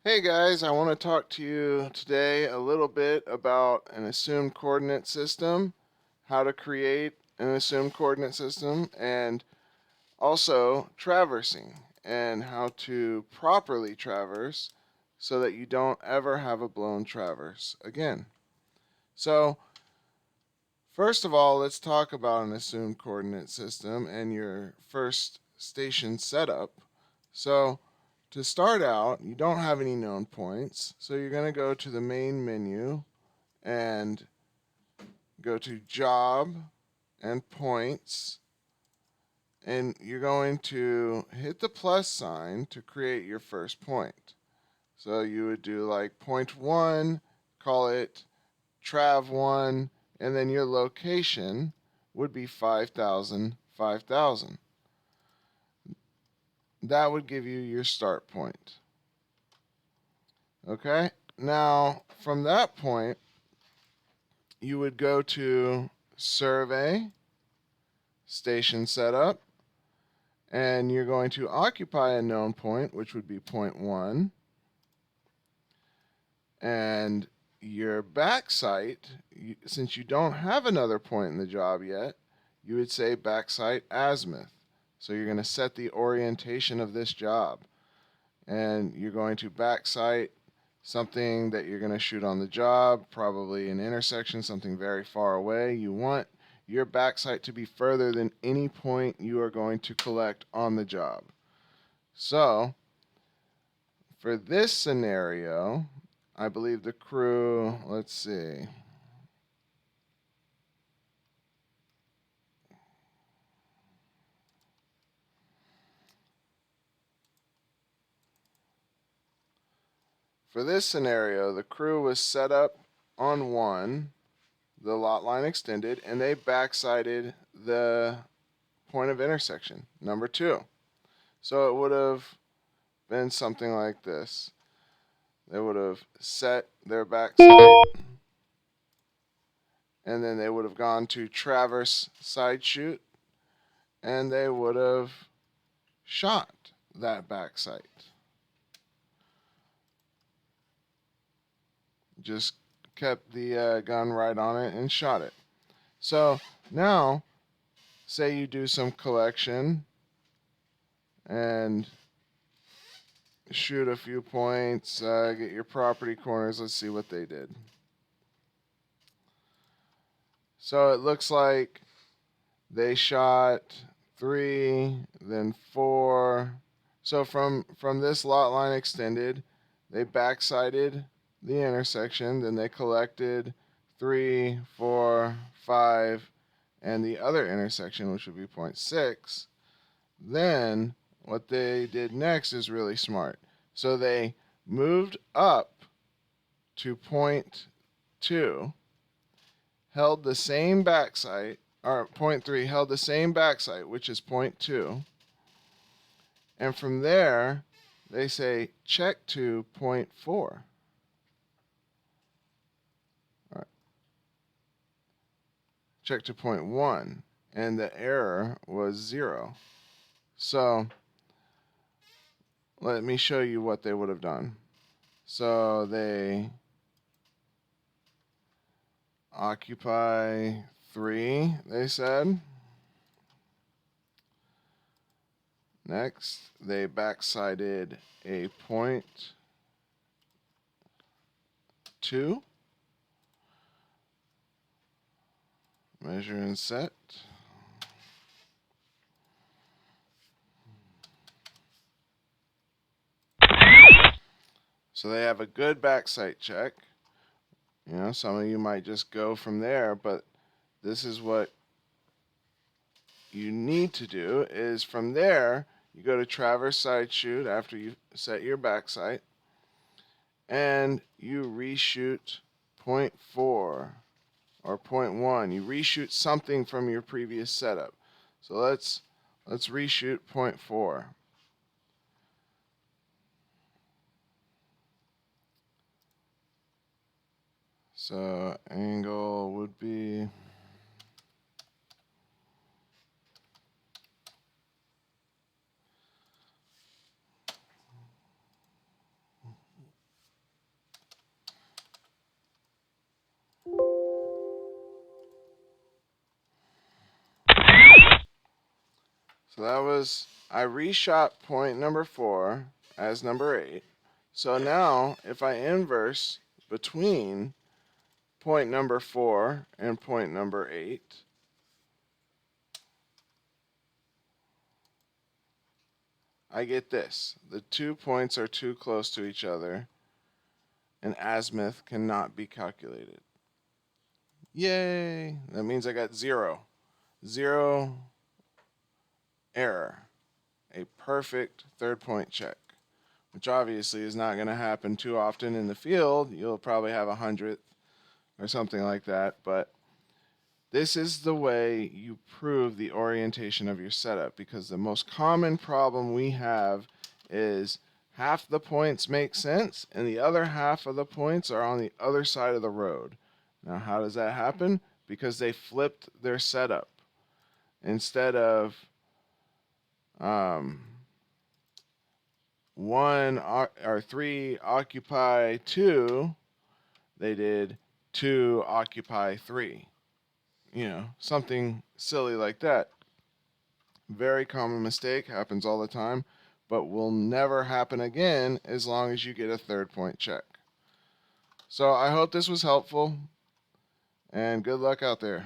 Hey guys, I want to talk to you today a little bit about an assumed coordinate system, how to create an assumed coordinate system, and also traversing and how to properly traverse so that you don't ever have a blown traverse again. So, first of all, let's talk about an assumed coordinate system and your first station setup. So, to start out, you don't have any known points, so you're going to go to the main menu and go to Job and Points, and you're going to hit the plus sign to create your first point. So you would do like point 1, call it TRAV 1, and then your location would be 5,000, 5,000. That would give you your start point. Okay? Now, from that point, you would go to Survey, Station Setup, and you're going to occupy a known point, which would be point 1. And your back site, since you don't have another point in the job yet, you would say back site azimuth. So you're going to set the orientation of this job. And you're going to back site something that you're going to shoot on the job, probably an intersection, something very far away. You want your back site to be further than any point you are going to collect on the job. So, for this scenario, I believe the crew, let's see. For this scenario, the crew was set up on 1, the lot line extended, and they backsighted the point of intersection, number 2. So it would have been something like this. They would have set their backside, and then they would have gone to traverse side shoot, and they would have shot that backside. Just kept the gun right on it and shot it. So now, say you do some collection and shoot a few points, get your property corners. Let's see what they did. So it looks like they shot 3, then 4. So from this lot line extended, they backsighted the intersection, then they collected 3, 4, 5, and the other intersection, which would be point 6. Then what they did next is really smart. So they moved up to point 2, held the same backside, or point 3 held the same backside, which is point 2. And from there, they say check to point 4. All right. Check to point 1. And the error was 0. So let me show you what they would have done. So they occupy 3, they said. Next, they backsighted a point 2. Measure and set. So they have a good backsight check. You know, some of you might just go from there, but this is what you need to do is from there, you go to traverse side shoot after you set your backsight, and you reshoot point 4 or point 1. You reshoot something from your previous setup. So let's reshoot point 4. So angle would be So that was, I reshot point number 4 as number 8. So now if I inverse between point number 4 and point number 8, I get this. The 2 points are too close to each other, and azimuth cannot be calculated. Yay! That means I got 0. 0 error. A perfect third point check, which obviously is not going to happen too often in the field. You'll probably have 100th or something like that, but this is the way you prove the orientation of your setup, because the most common problem we have is half the points make sense and the other half of the points are on the other side of the road. Now, how does that happen? Because they flipped their setup. Instead of one or 3 occupy 2, they did 2 occupy 3. Something silly like that. Very common mistake, happens all the time, but will never happen again as long as you get a third point check. So I hope this was helpful, and good luck out there.